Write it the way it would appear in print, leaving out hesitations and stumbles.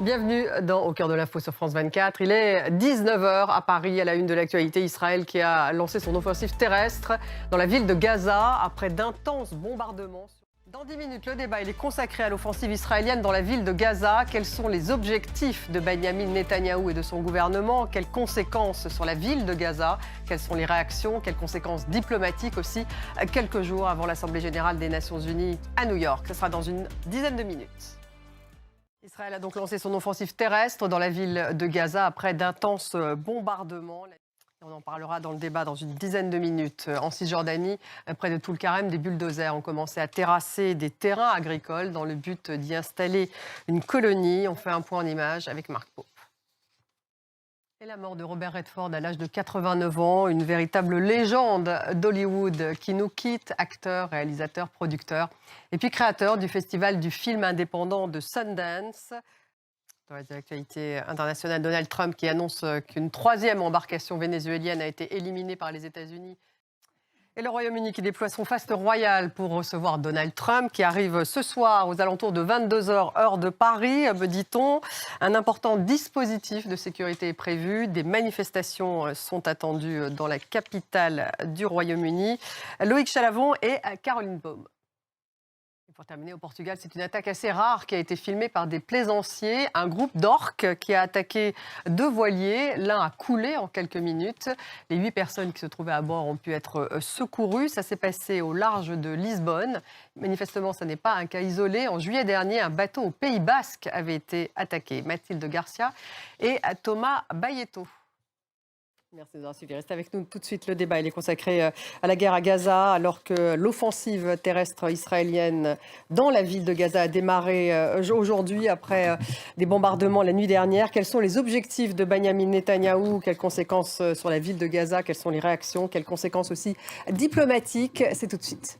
Bienvenue Au cœur de l'info sur France 24. Il est 19 h à Paris, à la une de l'actualité. Israël qui a lancé son offensive terrestre dans la ville de Gaza après d'intenses bombardements. Dans 10 minutes, le débat est consacré à l'offensive israélienne dans la ville de Gaza. Quels sont les objectifs de Benyamin Netanyahou et de son gouvernement? Quelles conséquences sur la ville de Gaza? Quelles sont les réactions? Quelles conséquences diplomatiques aussi, quelques jours avant l'Assemblée générale des Nations unies à New York? Ce sera dans une dizaine de minutes. Israël a donc lancé son offensive terrestre dans la ville de Gaza après d'intenses bombardements. On en parlera dans le débat dans une dizaine de minutes. En Cisjordanie, près de Toul-Karem, des bulldozers ont commencé à terrasser des terrains agricoles dans le but d'y installer une colonie. On fait un point en images avec Marc Pau. Et la mort de Robert Redford à l'âge de 89 ans, une véritable légende d'Hollywood qui nous quitte, acteur, réalisateur, producteur et puis créateur du festival du film indépendant de Sundance. Dans l'actualité internationale, Donald Trump qui annonce qu'une troisième embarcation vénézuélienne a été éliminée par les États-Unis. Et le Royaume-Uni qui déploie son faste royal pour recevoir Donald Trump, qui arrive ce soir aux alentours de 22 h, heure de Paris, me dit-on. Un important dispositif de sécurité est prévu. Des manifestations sont attendues dans la capitale du Royaume-Uni. Loïc Chalavon et Caroline Baume. Pour terminer, au Portugal, c'est une attaque assez rare qui a été filmée par des plaisanciers. Un groupe d'orques qui a attaqué 2 voiliers. L'un a coulé en quelques minutes. Les 8 personnes qui se trouvaient à bord ont pu être secourues. Ça s'est passé au large de Lisbonne. Manifestement, ce n'est pas un cas isolé. En juillet dernier, un bateau au Pays Basque avait été attaqué. Mathilde Garcia et Thomas Bayeto. Merci d'avoir suivi. Restez avec nous tout de suite. Le débat est consacré à la guerre à Gaza, alors que l'offensive terrestre israélienne dans la ville de Gaza a démarré aujourd'hui après des bombardements la nuit dernière. Quels sont les objectifs de Benyamin Netanyahou? Quelles conséquences sur la ville de Gaza? Quelles sont les réactions? Quelles conséquences aussi diplomatiques? C'est tout de suite.